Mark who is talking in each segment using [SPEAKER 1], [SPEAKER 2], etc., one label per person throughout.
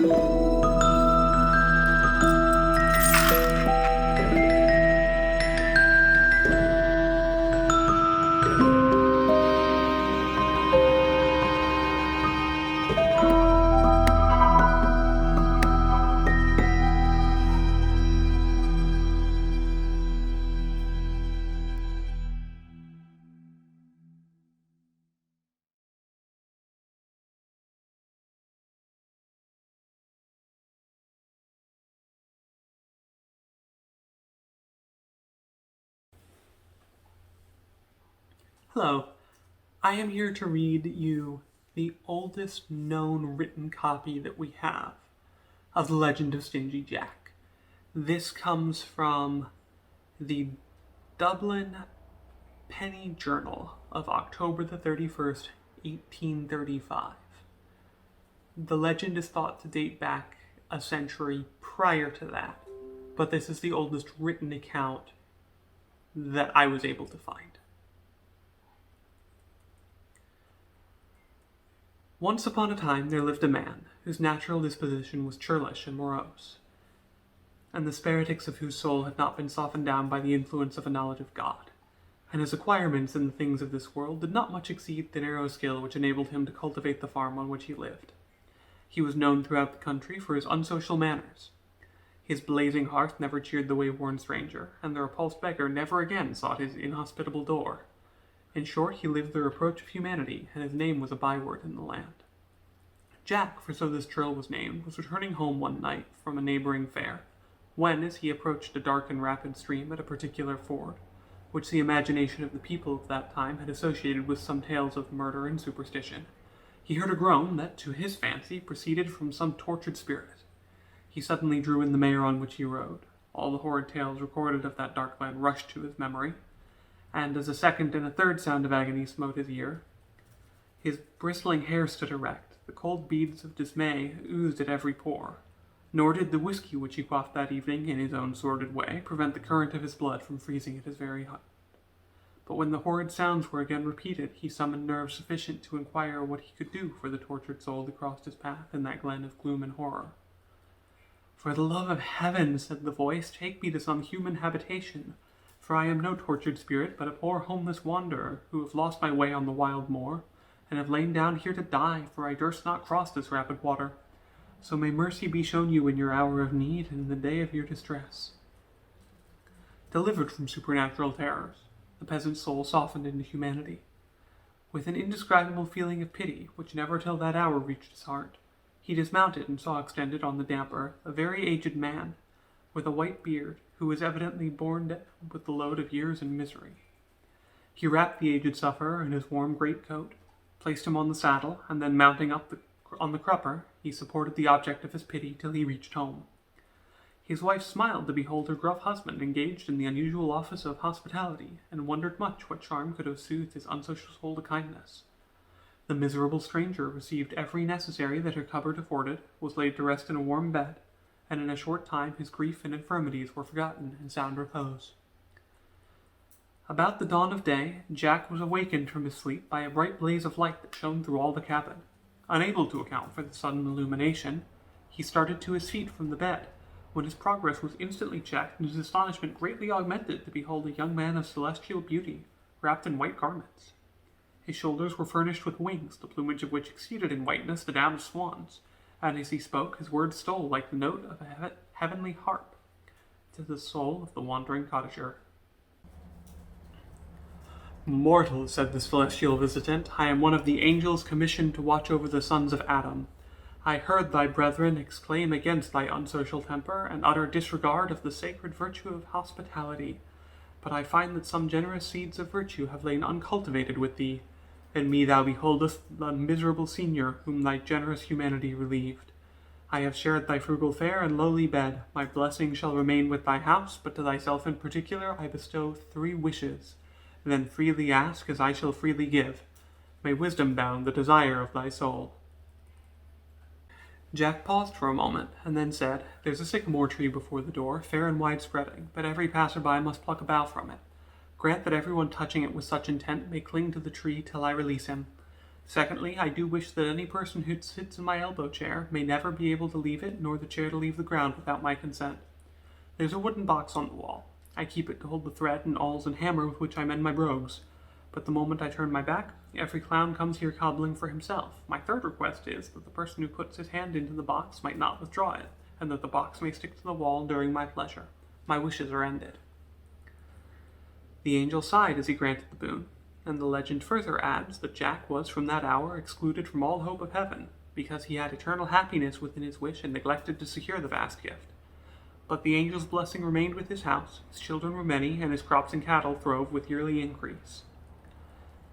[SPEAKER 1] Hello, I am here to read you the oldest known written copy that we have of the legend of Stingy Jack. This comes from the Dublin Penny Journal of October the 31st, 1835. The legend is thought to date back a century prior to that, but this is the oldest written account that I was able to find. Once upon a time there lived a man whose natural disposition was churlish and morose, and the sparetics of whose soul had not been softened down by the influence of a knowledge of God, and his acquirements in the things of this world did not much exceed the narrow skill which enabled him to cultivate the farm on which he lived. He was known throughout the country for his unsocial manners. His blazing hearth never cheered the wayworn stranger, and the repulsed beggar never again sought his inhospitable door. In short, he lived the reproach of humanity, and his name was a byword in the land. Jack, for so this churl was named, was returning home one night from a neighboring fair, when, as he approached a dark and rapid stream at a particular ford, which the imagination of the people of that time had associated with some tales of murder and superstition, he heard a groan that, to his fancy, proceeded from some tortured spirit. He suddenly drew in the mare on which he rode. All the horrid tales recorded of that dark land rushed to his memory, and as a second and a third sound of agony smote his ear, his bristling hair stood erect, the cold beads of dismay oozed at every pore, nor did the whiskey which he quaffed that evening in his own sordid way prevent the current of his blood from freezing at his very heart. But when the horrid sounds were again repeated, he summoned nerve sufficient to inquire what he could do for the tortured soul that crossed his path in that glen of gloom and horror. "For the love of heaven," said the voice, "take me to some human habitation, for I am no tortured spirit, but a poor homeless wanderer, who have lost my way on the wild moor, and have lain down here to die, for I durst not cross this rapid water. So may mercy be shown you in your hour of need, and in the day of your distress." Delivered from supernatural terrors, the peasant's soul softened into humanity. With an indescribable feeling of pity, which never till that hour reached his heart, he dismounted and saw extended on the damp earth a very aged man, with a white beard, who was evidently borne down with the load of years and misery. He wrapped the aged sufferer in his warm greatcoat, placed him on the saddle, and then mounting up on the crupper, he supported the object of his pity till he reached home. His wife smiled to behold her gruff husband engaged in the unusual office of hospitality, and wondered much what charm could have soothed his unsocial soul to kindness. The miserable stranger received every necessary that her cupboard afforded, was laid to rest in a warm bed, and in a short time his grief and infirmities were forgotten in sound repose. About the dawn of day, Jack was awakened from his sleep by a bright blaze of light that shone through all the cabin. Unable to account for the sudden illumination, he started to his feet from the bed, when his progress was instantly checked and his astonishment greatly augmented to behold a young man of celestial beauty, wrapped in white garments. His shoulders were furnished with wings, the plumage of which exceeded in whiteness the down of swans, and as he spoke, his words stole like the note of a heavenly harp to the soul of the wandering cottager. "Mortal," said the celestial visitant, "I am one of the angels commissioned to watch over the sons of Adam. I heard thy brethren exclaim against thy unsocial temper, and utter disregard of the sacred virtue of hospitality, but I find that some generous seeds of virtue have lain uncultivated with thee. In me thou beholdest the miserable senior whom thy generous humanity relieved. I have shared thy frugal fare and lowly bed. My blessing shall remain with thy house, but to thyself in particular I bestow 3 wishes. Then freely ask, as I shall freely give. May wisdom bound the desire of thy soul." Jack paused for a moment, and then said, "There's a sycamore tree before the door, fair and wide-spreading, but every passer-by must pluck a bough from it. Grant that everyone touching it with such intent may cling to the tree till I release him. Secondly, I do wish that any person who sits in my elbow chair may never be able to leave it, nor the chair to leave the ground without my consent. There's a wooden box on the wall. I keep it to hold the thread and awls and hammer with which I mend my brogues. But the moment I turn my back, every clown comes here cobbling for himself. My third request is that the person who puts his hand into the box might not withdraw it, and that the box may stick to the wall during my pleasure. My wishes are ended. The angel sighed as he granted the boon, and the legend further adds that Jack was from that hour excluded from all hope of heaven, because he had eternal happiness within his wish and neglected to secure the vast gift. But the angel's blessing remained with his house, his children were many, and his crops and cattle throve with yearly increase.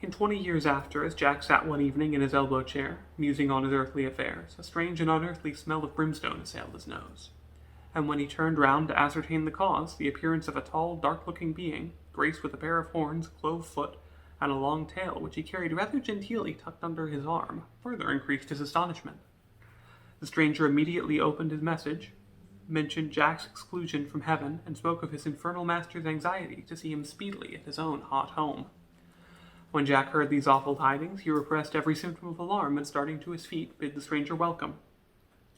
[SPEAKER 1] In 20 years after, as Jack sat one evening in his elbow chair, musing on his earthly affairs, a strange and unearthly smell of brimstone assailed his nose. And when he turned round to ascertain the cause, the appearance of a tall, dark-looking being, graced with a pair of horns, a clove foot, and a long tail which he carried rather genteelly tucked under his arm, further increased his astonishment. The stranger immediately opened his message, mentioned Jack's exclusion from heaven, and spoke of his infernal master's anxiety to see him speedily at his own hot home. When Jack heard these awful tidings, he repressed every symptom of alarm, and starting to his feet, bid the stranger welcome.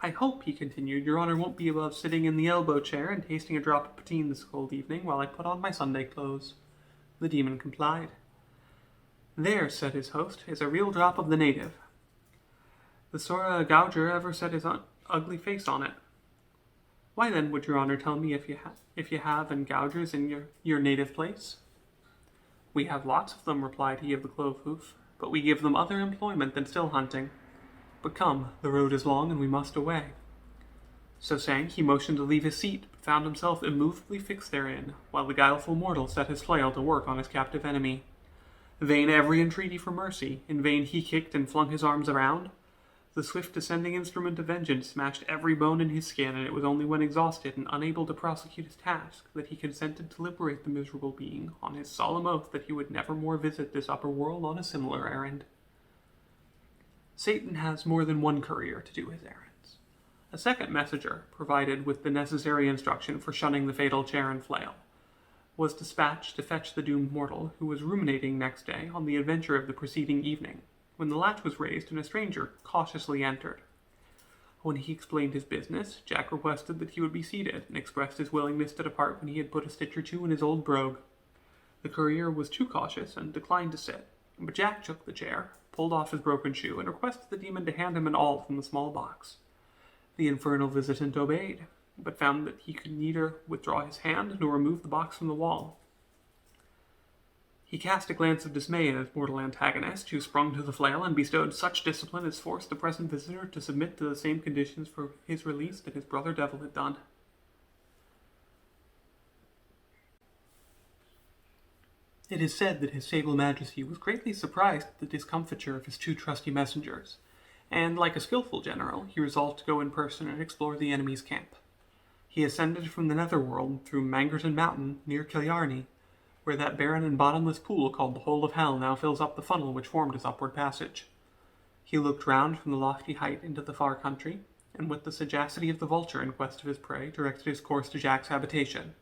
[SPEAKER 1] "I hope," he continued, "your honour won't be above sitting in the elbow chair and tasting a drop of poteen this cold evening while I put on my Sunday clothes." The demon complied. "There," said his host, "is a real drop of the native. The Sora Gouger ever set his ugly face on it." "Why then would your honour tell me if you have and gougers in your native place?" "We have lots of them," replied he of the clove hoof, "but we give them other employment than still hunting. But come, the road is long and we must away." So saying, he motioned to leave his seat, but found himself immovably fixed therein, while the guileful mortal set his flail to work on his captive enemy. Vain every entreaty for mercy, in vain he kicked and flung his arms around. The swift descending instrument of vengeance smashed every bone in his skin, and it was only when exhausted and unable to prosecute his task that he consented to liberate the miserable being, on his solemn oath that he would never more visit this upper world on a similar errand. Satan has more than one courier to do his errands. A second messenger, provided with the necessary instruction for shunning the fatal chair and flail, was dispatched to fetch the doomed mortal, who was ruminating next day on the adventure of the preceding evening, when the latch was raised and a stranger cautiously entered. When he explained his business, Jack requested that he would be seated, and expressed his willingness to depart when he had put a stitch or two in his old brogue. The courier was too cautious, and declined to sit, but Jack took the chair, pulled off his broken shoe, and requested the demon to hand him an awl from the small box. The infernal visitant obeyed, but found that he could neither withdraw his hand nor remove the box from the wall. He cast a glance of dismay at his mortal antagonist, who sprung to the flail and bestowed such discipline as forced the present visitor to submit to the same conditions for his release that his brother devil had done. It is said that his sable majesty was greatly surprised at the discomfiture of his two trusty messengers, and, like a skilful general, he resolved to go in person and explore the enemy's camp. He ascended from the netherworld through Mangerton Mountain, near Killarney, where that barren and bottomless pool called the Hole of Hell now fills up the funnel which formed his upward passage. He looked round from the lofty height into the far country, and with the sagacity of the vulture in quest of his prey, directed his course to Jack's habitation.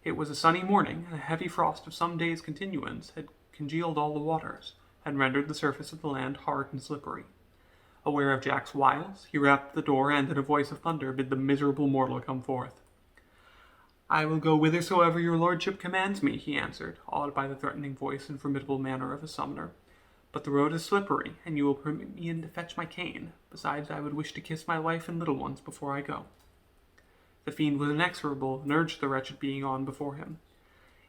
[SPEAKER 1] It was a sunny morning, and a heavy frost of some days' continuance had congealed all the waters, and rendered the surface of the land hard and slippery. Aware of Jack's wiles, he rapped at the door, and in a voice of thunder bid the miserable mortal come forth. "I will go whithersoever your lordship commands me," he answered, awed by the threatening voice and formidable manner of a summoner. "But the road is slippery, and you will permit me in to fetch my cane. Besides, I would wish to kiss my wife and little ones before I go." The fiend was inexorable, and urged the wretched being on before him.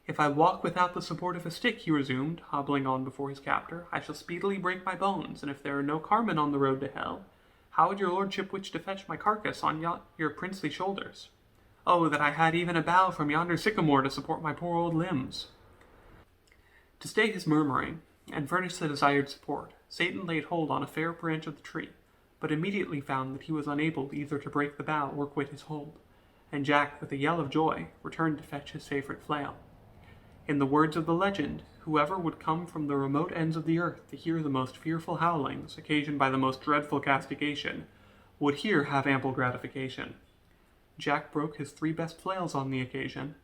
[SPEAKER 1] "If I walk without the support of a stick," he resumed, hobbling on before his captor, "I shall speedily break my bones, and if there are no carmen on the road to hell, how would your lordship wish to fetch my carcass on your princely shoulders? Oh, that I had even a bough from yonder sycamore to support my poor old limbs." To stay his murmuring, and furnish the desired support, Satan laid hold on a fair branch of the tree, but immediately found that he was unable either to break the bough or quit his hold, and Jack, with a yell of joy, returned to fetch his favorite flail. In the words of the legend, whoever would come from the remote ends of the earth to hear the most fearful howlings, occasioned by the most dreadful castigation, would here have ample gratification. Jack broke his 3 best flails on the occasion,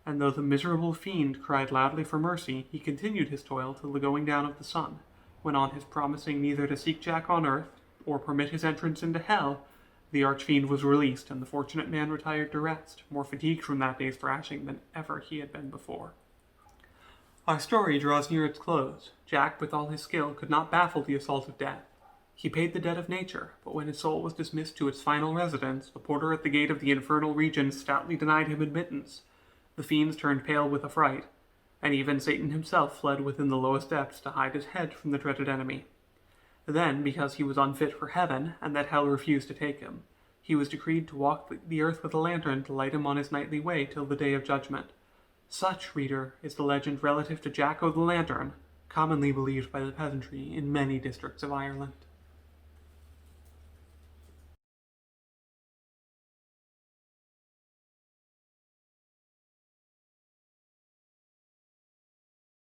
[SPEAKER 1] and though the miserable fiend cried loudly for mercy, he continued his toil till the going down of the sun, when on his promising neither to seek Jack on earth, or permit his entrance into hell, the archfiend was released, and the fortunate man retired to rest, more fatigued from that day's thrashing than ever he had been before. Our story draws near its close. Jack, with all his skill, could not baffle the assault of death. He paid the debt of nature, but when his soul was dismissed to its final residence, the porter at the gate of the infernal region stoutly denied him admittance. The fiends turned pale with affright, and even Satan himself fled within the lowest depths to hide his head from the dreaded enemy. Then, because he was unfit for heaven, and that hell refused to take him, he was decreed to walk the earth with a lantern to light him on his nightly way till the day of judgment. Such, reader, is the legend relative to Jack o' the Lantern, commonly believed by the peasantry in many districts of Ireland.